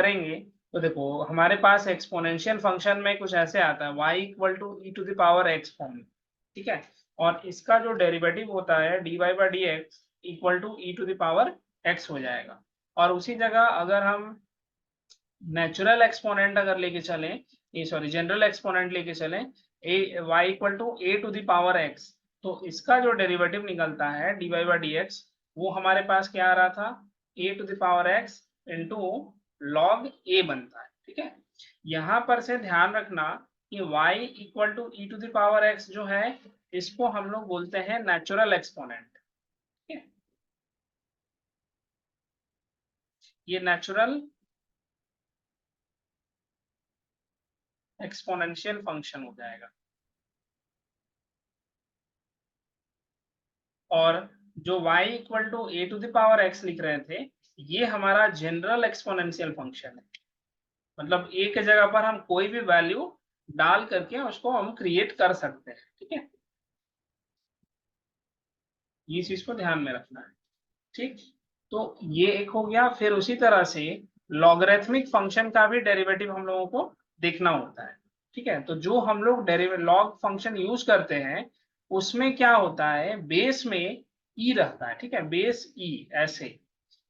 करेंगे तो देखो हमारे पास एक्सपोनेंशियल फंक्शन में कुछ ऐसे आता है y equal to e to the power x form में, ठीक है। और इसका जो डेरिवेटिव होता है dy by d x equal to e to the power x हो जाएगा। और उसी जगह अगर हम नेचुरल एक्सपोनेंट अगर लेके चलें, ये सॉरी जनरल एक्सपोनेंट लेके चलें a y equal to a to the power x, तो इसका जो डेरिवेटिव निकलता है d y by d x वो हमारे पास क्या आ रहा था, a to the power x into log a बनता है, ठीक है। यहां पर से ध्यान रखना कि y equal to e to the power x जो है इसको हम लोग बोलते हैं नेचुरल एक्सपोनेंट, ठीक है। ये नेचुरल एक्सपोनेंशियल फंक्शन हो जाएगा। और जो y equal to a to the power x लिख रहे थे ये हमारा जनरल एक्सपोनेंशियल फंक्शन है, मतलब a के जगह पर हम कोई भी वैल्यू डाल करके उसको हम क्रिएट कर सकते हैं, ठीक है। ये चीज को ध्यान में रखना है, ठीक। तो ये एक हो गया। फिर उसी तरह से लॉगरिथमिक फंक्शन का भी डेरिवेटिव हम लोगों को देखना होता है, ठीक है। तो जो हम लोग लॉग फंक्शन यूज करते हैं उसमें क्या होता है, बेस में ई रहता है, ठीक है, बेस ई ऐसे।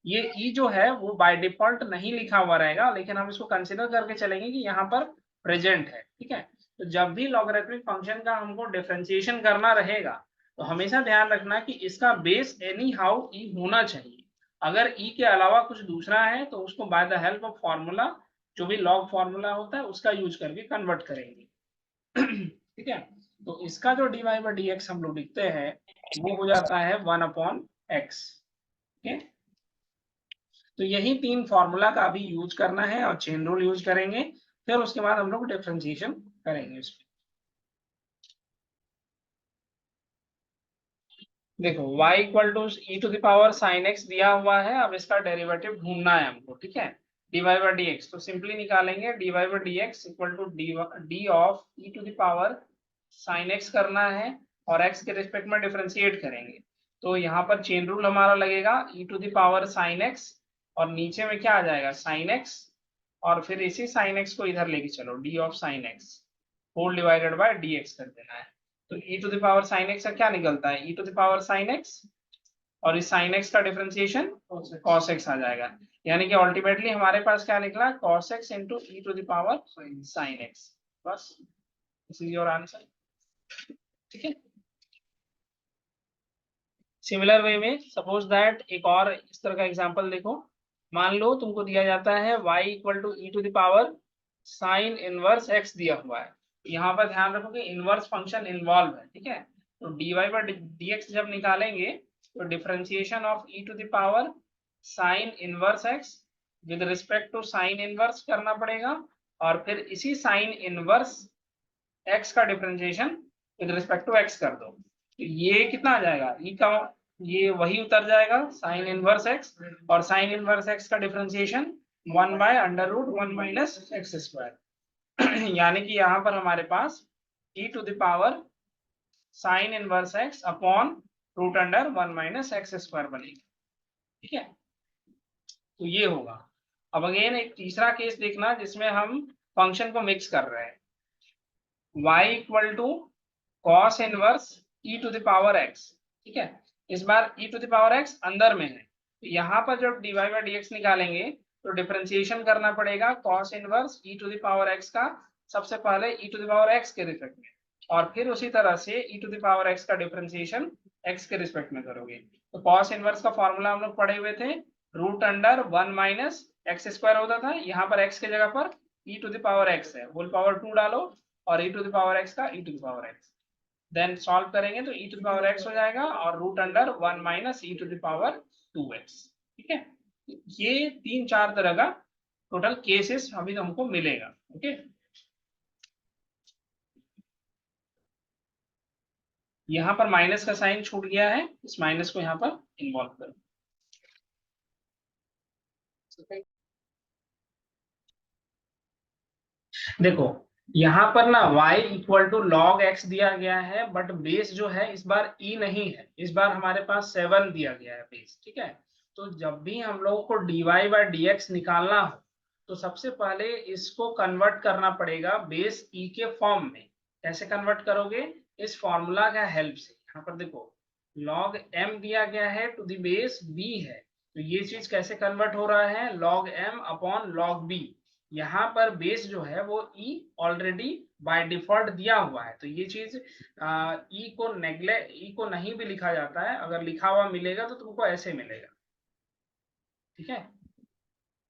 ये ई जो है वो बाय डिफॉल्ट नहीं लिखा हुआ रहेगा, लेकिन हम इसको कंसिडर करके चलेंगे कि यहाँ पर प्रेजेंट है, ठीक है। तो जब भी लॉगरिथमिक फंक्शन का हमको डिफरेंशिएशन करना रहेगा तो हमेशा ध्यान रखना कि इसका बेस एनी हाउ ई होना चाहिए। अगर ई के अलावा कुछ दूसरा है तो उसको by the help of formula, जो भी लॉग फॉर्मूला होता है उसका यूज करके कन्वर्ट करेंगे, ठीक है। तो इसका जो d y by d x हम लोग लिखते हैं वो हो जाता है 1/x, ठीक है। तो यही तीन फॉर्मूला का अभी यूज करना है और चेन रूल यूज करेंगे, फिर उसके बाद हम लोग डिफरेंशिएशन करेंगे इसमें। देखो y equal to e to the power sine x दिया हुआ है, अब इसका डेरिवेटिव ढूंढना है हमको, ठीक है। D y by d x तो सिंपली निकालेंगे, d y by d x equal to d of e to the power sine x करना है और x के रिस्पेक्ट में डिफरेंशिएट करेंगे। तो यहाँ पर चेन रूल हमारा लगेगा e to the power sine x और नीचे में क्या आ जाएगा साइन एक्स, और फिर इसी साइन एक्स को इधर लेके चलो d of sine x whole divided by d x कर देना है। तो e to the power sine x का क्या निकलता है, e to the power sine x और इस साइन एक्स का डिफरेंशिएशन cos x आ जाएगा। यानी कि अल्टीमेटली हमारे पास क्या निकला, cos x into e to the power sine x. बस दिस इज योर आंसर, ठीक है। सिमिलर वे में सपोज दैट एक और इस तरह का एग्जांपल देखो, मान लो तुमको दिया जाता है y equal to e to the power sine inverse x दिया हुआ है। यहाँ पर ध्यान रखो कि इनवर्स फंक्शन इन्वॉल्व है, ठीक है। तो d y by d x जब निकालेंगे तो differentiation of e to the power sine inverse x with respect to sine inverse करना पड़ेगा, और फिर इसी साइन इनवर्स x का differentiation with respect to x कर दो। तो ये कितना आ जाएगा, ई का ये वही उतर जाएगा साइन इनवर्स x, और साइन इनवर्स x का differentiation 1 by under root 1 minus x square. यानी कि यहाँ पर हमारे पास e to the power sine inverse x upon root under 1 minus x square बनेगी, ठीक है। तो ये होगा। अब अगेन एक तीसरा केस देखना जिसमें हम फंक्शन को मिक्स कर रहे हैं, y equal to cos inverse e to the power x, ठीक है। इस बार e to the power x अंदर में है, तो यहाँ पर जब d y by d x निकालेंगे तो डिफरेंशिएशन करना पड़ेगा cos inverse e to the power x का सबसे पहले e to the power x के रिस्पेक्ट में, और फिर उसी तरह से e to the power x का डिफरेंशिएशन x के रिस्पेक्ट में करोगे। तो कॉस इनवर्स का फॉर्मूला हम लोग पढ़े हुए थे, root under 1 minus x square होता था, यहाँ पर x के जगह पर e to the power x है, होल पावर 2 डालो और e to the power x का e to the power x, then solve करेंगे तो e to the power x हो जाएगा और root under 1 minus e to the power 2x, ठीक है। ये 3-4 तरह का टोटल केसेस अभी हमको मिलेगा, ओके। यहाँ पर माइनस का साइन छूट गया है, इस माइनस को यहाँ पर इन्वॉल्व करो। देखो यहाँ पर ना y equal to log x दिया गया है, बट बेस जो है इस बार e नहीं है, इस बार हमारे पास 7 दिया गया है बेस, ठीक है। तो जब भी हम लोगों को dy बाई डी एक्स निकालना हो तो सबसे पहले इसको कन्वर्ट करना पड़ेगा बेस ई के फॉर्म में। कैसे कन्वर्ट करोगे? इस फॉर्मूला का हेल्प से। यहाँ पर देखो log m दिया गया है टू द बेस b है, तो ये चीज कैसे कन्वर्ट हो रहा है? log m upon log b। यहाँ पर बेस जो है वो e ऑलरेडी बाय डिफॉल्ट दिया हुआ है, तो ये चीज e को नहीं भी लिखा जाता है, अगर लिखा हुआ मिलेगा तो तुमको ऐसे मिलेगा, ठीक है,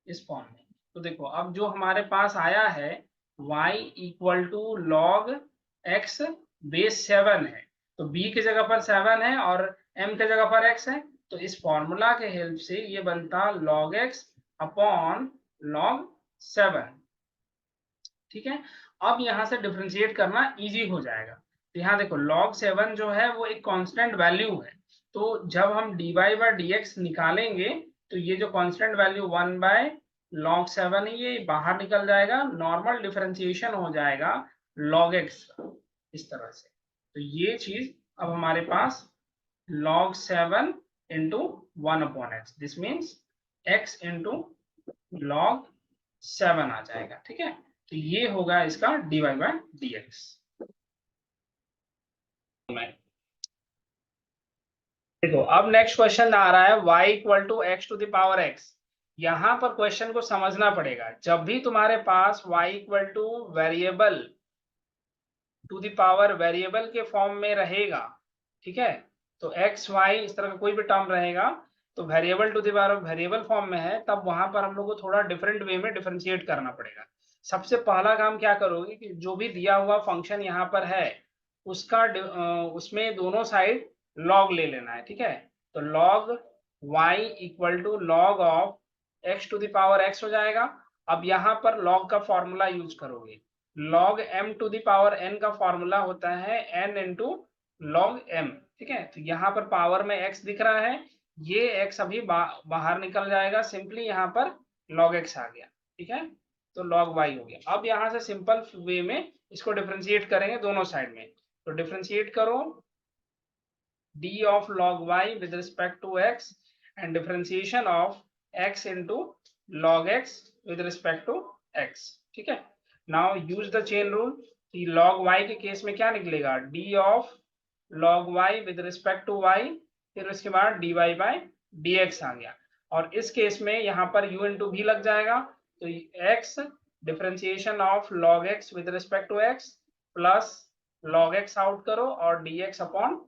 इस फॉर्म में। तो देखो अब जो हमारे पास आया है y equal to log x base 7 है, तो b की जगह पर 7 है और m की जगह पर x है, तो इस फॉर्मूला के हेल्प से ये बनता log x अपॉन log 7, ठीक है। अब यहाँ से डिफरेंशिएट करना इजी हो जाएगा। तो यहाँ देखो log 7 जो है वो एक कांस्टेंट वैल्यू है, तो जब हम dy बाई dx निकालेंगे तो ये जो कांस्टेंट वैल्यू 1 बाय log 7 है ये बाहर निकल जाएगा, नॉर्मल डिफरेंशिएशन हो जाएगा log x इस तरह से। तो ये चीज अब हमारे पास log 7 into 1 upon x, this means x into log 7 आ जाएगा, ठीक है। तो ये होगा इसका dy बाई dx। देखो अब नेक्स्ट क्वेश्चन आ रहा है y equal to x to the power x। यहाँ पर क्वेश्चन को समझना पड़ेगा, जब भी तुम्हारे पास y equal to variable to the power variable के फॉर्म में रहेगा, ठीक है, तो x y इस तरह का कोई भी टर्म रहेगा तो variable to the power variable form में है, तब वहां पर हम लोग को थोड़ा डिफरेंट वे में डिफरेंशिएट करना पड़ेगा। सबसे पहला काम क्या करोगे कि जो भी दिया हुआ फंक्शन यहाँ पर है उसका उसमें दोनों साइड लॉग ले लेना है, ठीक है। तो log y equal to log of x to the power x हो जाएगा। अब यहाँ पर log का फॉर्मूला यूज करोगे, log m to the power n का फॉर्मूला होता है n इंटू log m, ठीक है। तो यहाँ पर पावर में x दिख रहा है, ये x अभी बाहर निकल जाएगा, सिंपली यहाँ पर log x आ गया, ठीक है, तो log y हो गया। अब यहाँ से सिंपल वे में इसको डिफरेंशिएट करेंगे दोनों साइड में, तो डिफरेंशिएट करो d of log y with respect to x and differentiation of x into log x with respect to x, ठीक है। now use the chain rule कि log y के केस में क्या निकलेगा, d of log y with respect to y, फिर उसके बाद dy by dx आ गया, और इस केस में यहाँ पर u into v लग जाएगा, तो x differentiation of log x with respect to x plus log x out करो और dx अपॉन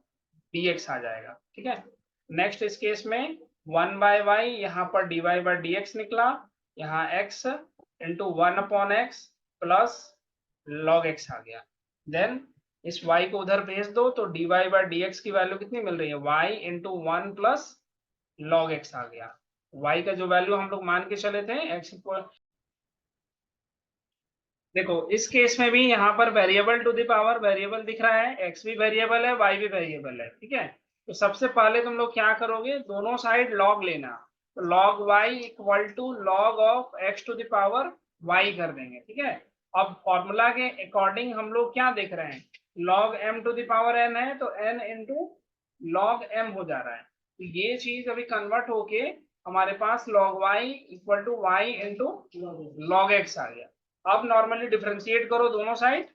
dx आ जाएगा, ठीक है। नेक्स्ट इस केस में 1 बाय वाई, यहाँ पर dy बाय dx निकला, यहाँ x into 1 upon x plus log x आ गया। देन इस y को उधर भेज दो तो dy बाय dx की वैल्यू कितनी मिल रही है, y into 1 plus log x आ गया। y का जो वैल्यू हम लोग मान के चले थे x इक्वल, देखो इस केस में भी यहाँ पर variable to the power variable दिख रहा है, x भी वेरिएबल है y भी वेरिएबल है, ठीक है। तो सबसे पहले तुम लोग क्या करोगे, दोनों साइड log लेना, तो log y equal to log of x to the power y कर देंगे, ठीक है। अब फॉर्मूला के अकॉर्डिंग हम लोग क्या देख रहे हैं, log m to the power n है तो n इंटू log m हो जा रहा है, तो ये चीज अभी कन्वर्ट होके हमारे पास log y equal to y into log x आ गया। अब नॉर्मली डिफरेंशिएट करो दोनों साइड,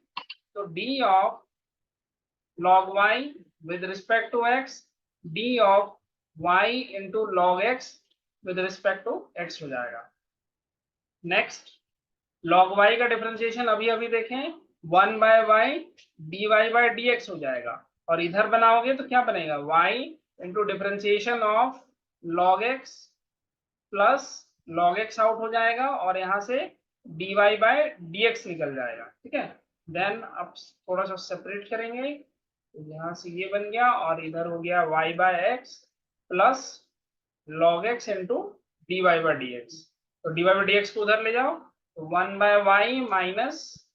तो d of log y with respect to x, d of y into log x with respect to x हो जाएगा। नेक्स्ट log y का differentiation अभी अभी देखें, 1 by y dy by dx हो जाएगा, और इधर बनाओगे तो क्या बनेगा, y into differentiation of log x plus log x out हो जाएगा, और यहाँ से dy बाय dx निकल जाएगा, ठीक है। देन अब थोड़ा सा सेपरेट करेंगे, तो यहाँ से ये बन गया, और इधर हो गया y by x plus log x into dy by dx, तो dy बाय dx को उधर ले जाओ, तो 1 by y minus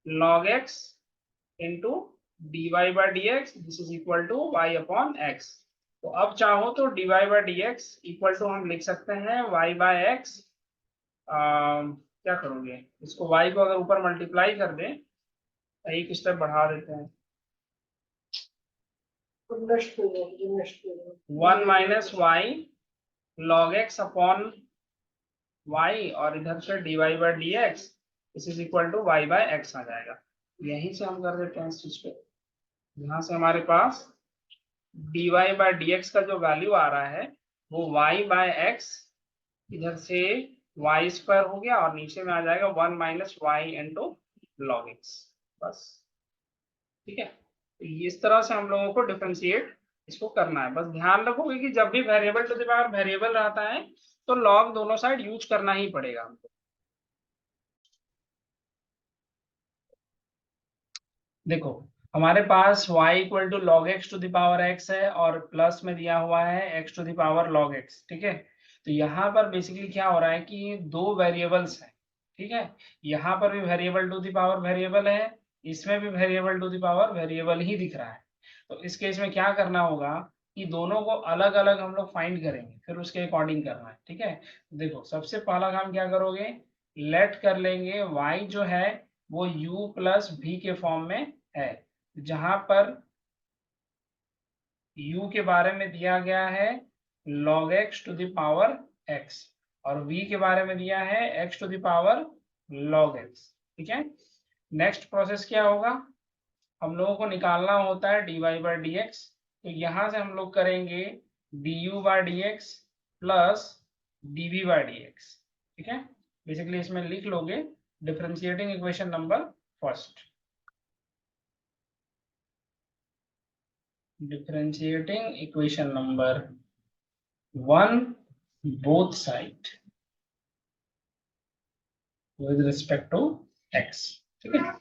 log x into dy by dx, this is equal to y upon x। तो अब चाहो तो dy by dx equal to हम लिख सकते हैं y बाय x, क्या करोगे, इसको y को अगर ऊपर मल्टीप्लाई कर दें, एक स्टेप बढ़ा देते हैं, 1 minus y log x upon y और इधर से dy बाई डी एक्स इस is equal to y by x आ जाएगा। यहीं से हम कर देते हैं इस चीज पे। यहाँ से हमारे पास dy बाई डी एक्स का जो वैल्यू आ रहा है वो y बाय एक्स, इधर से वाई स्क्वायर हो गया और नीचे में आ जाएगा 1 minus y into log x. बस ठीक है। तो इस तरह से हम लोगों को डिफरेंशिएट इसको करना है। बस ध्यान रखोगे कि जब भी variable to the power variable रहता है तो लॉग दोनों साइड यूज करना ही पड़ेगा हमको। देखो हमारे पास y equal to log x to the power x है और प्लस में दिया हुआ है x टू द पावर लॉग x। ठीक है। तो यहाँ पर बेसिकली क्या हो रहा है कि दो वेरिएबल्स हैं। ठीक है। यहाँ पर भी variable to the power variable है, इसमें भी variable to the power variable ही दिख रहा है। तो इस केस में क्या करना होगा कि दोनों को अलग अलग हम लोग फाइंड करेंगे, फिर उसके अकॉर्डिंग करना है। ठीक है। देखो सबसे पहला काम क्या करोगे, लेट कर लेंगे y जो है वो u प्लस v के फॉर्म में है, जहां पर u के बारे में दिया गया है log x to the power x और v के बारे में दिया है x to the power log x। ठीक है। नेक्स्ट प्रोसेस क्या होगा, हम लोगों को निकालना होता है dy बाई डी एक्स। तो यहां से हम लोग करेंगे du by d x plus dv by d x. ठीक है। बेसिकली इसमें लिख लोगे differentiating equation number first, differentiating equation number 1 both side with respect to x। ठीक है।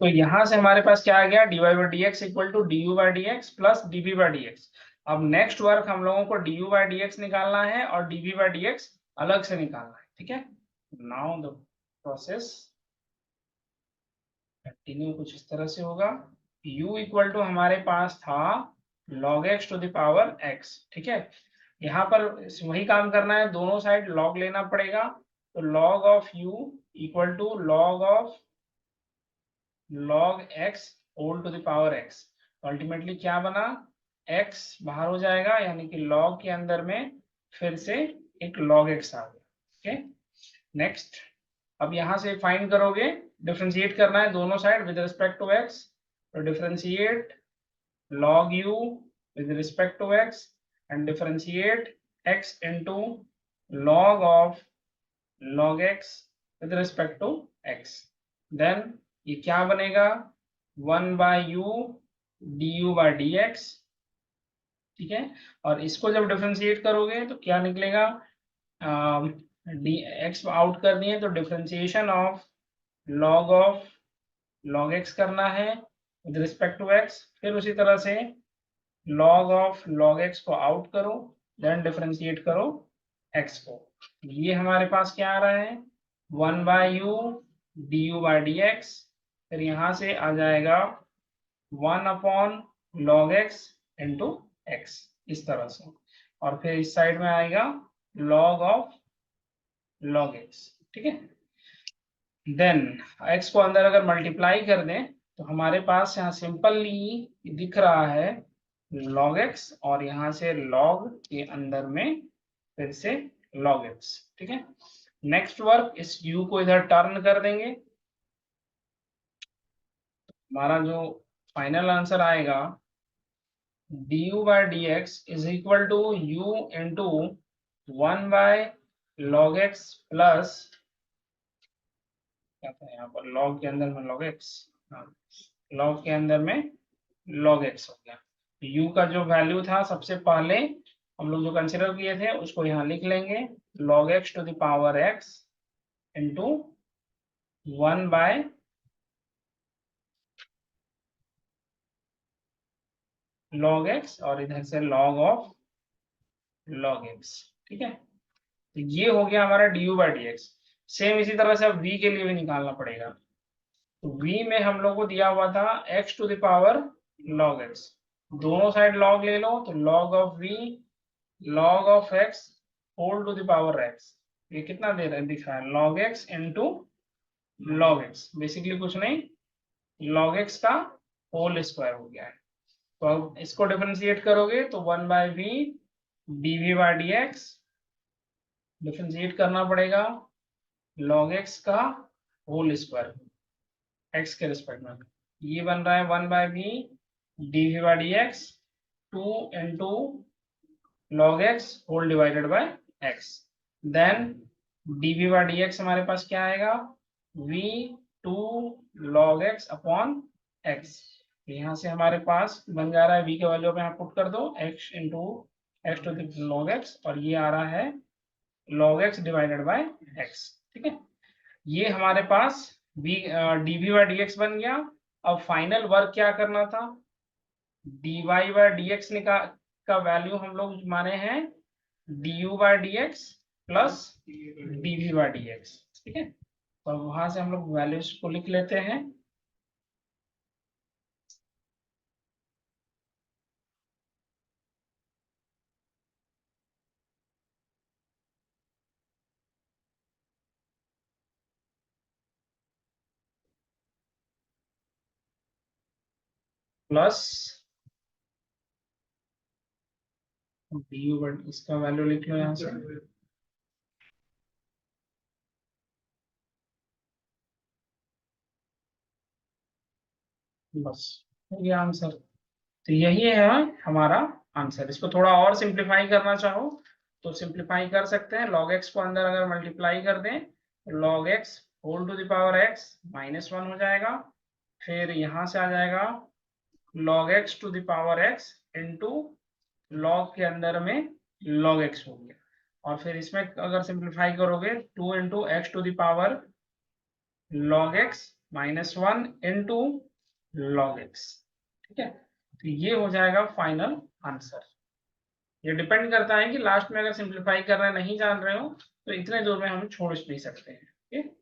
तो यहां से हमारे पास क्या आ गया, dy by d x equal to d u by d x plus dv by d x. अब नेक्स्ट वर्क हम लोगों को du बाई डी एक्स निकालना है और dv बाई डी एक्स अलग से निकालना है। ठीक है। नाउ द प्रोसेस कंटिन्यू कुछ इस तरह से होगा। u इक्वल टू हमारे पास था log x to the power x। ठीक है। यहाँ पर वही काम करना है, दोनों साइड log लेना पड़ेगा। तो log of u equal to log x whole to the power x। Ultimately क्या बना, x बाहर हो जाएगा यानी कि log के अंदर में फिर से एक log x आ गया। ओके। नेक्स्ट अब यहाँ से फाइंड करोगे, डिफरेंशिएट करना है दोनों side with respect to x। तो differentiate log u with respect to x and differentiate x into log of log x with respect to x। then ये क्या बनेगा, 1 by U D u by d x. ठीक है। और इसको जब differentiate करोगे तो क्या निकलेगा, डी एक्स आउट कर दिए तो डिफरेंशिएशन ऑफ log x करना है विद रिस्पेक्ट टू x, फिर उसी तरह से log ऑफ log x को आउट करो, देन डिफरेंशिएट करो x को। ये हमारे पास क्या आ रहा है, 1 by U D u by d x, फिर यहाँ से आ जाएगा 1 upon log x into x इस तरह से, और फिर इस साइड में आएगा log ऑफ log x। ठीक है। देन x को अंदर अगर मल्टीप्लाई कर दें तो हमारे पास यहाँ सिंपली दिख रहा है log x और यहाँ से log के अंदर में फिर से log x। ठीक है। नेक्स्ट वर्क इस u को इधर टर्न कर देंगे, हमारा जो फाइनल आंसर आएगा du by d x is equal to u into 1 by log x plus क्या था यहाँ पर log के अंदर में log x, हाँ log के अंदर में log x हो गया। u का जो वैल्यू था सबसे पहले हम लोग जो कंसिडर किए थे उसको यहाँ लिख लेंगे, log x to the power x into 1 by log x और इधर से log ऑफ log x। ठीक है। तो ये हो गया हमारा du by d x. Same इसी तरह से अब v के लिए भी निकालना पड़ेगा। तो v में हम लोग को दिया हुआ था x to the power log x, दोनों साइड log ले लो तो log of v log of x whole to the power x। ये कितना दे रहा है, दिख रहा है log x into log x, basically कुछ नहीं log x का होल स्क्वायर हो गया है। तो अब इसको डिफरेंशिएट करोगे तो 1 by v dv by d x differentiate करना पड़ेगा log x का होल स्क्वायर x के रिस्पेक्ट में, ये बन रहा है 1/v dv by dx 2 into log x whole divided by x, then dv by dx हमारे पास क्या आएगा, v 2 log x upon x। यहाँ से हमारे पास बन जा रहा है v के वैल्यू पे यहाँ पुट कर दो x into x to the log x, और ये आ रहा है log x divided by x। ठीक है, ये हमारे पास dv बाई dx बन गया। अब फाइनल वर्क क्या करना था, dy बाई dx का वैल्यू हम लोग माने हैं du by dx plus dv by dx। ठीक है, तो वहां से हम लोग वैल्यूज को लिख लेते हैं। प्लस du बाई, इसका वैल्यू लिख लो यहाँ से, बस हो गया आंसर। तो यही है हमारा आंसर। इसको थोड़ा और सिंप्लीफाई करना चाहो तो सिंप्लीफाई कर सकते हैं। log x को अंदर अगर मल्टीप्लाई कर दें तो log x whole to the power x -1 हो जाएगा, फिर यहाँ से आ जाएगा log x to the power x into log के अंदर में log x हो गया, और फिर इसमें अगर सिंप्लीफाई करोगे 2 into x to the power log x -1 into log x। ठीक है, तो ये हो जाएगा फाइनल आंसर। ये डिपेंड करता है कि लास्ट में अगर सिंप्लीफाई करना नहीं जान रहे हो तो इतने दूर में हम छोड़ नहीं सकते हैं। ठीक है।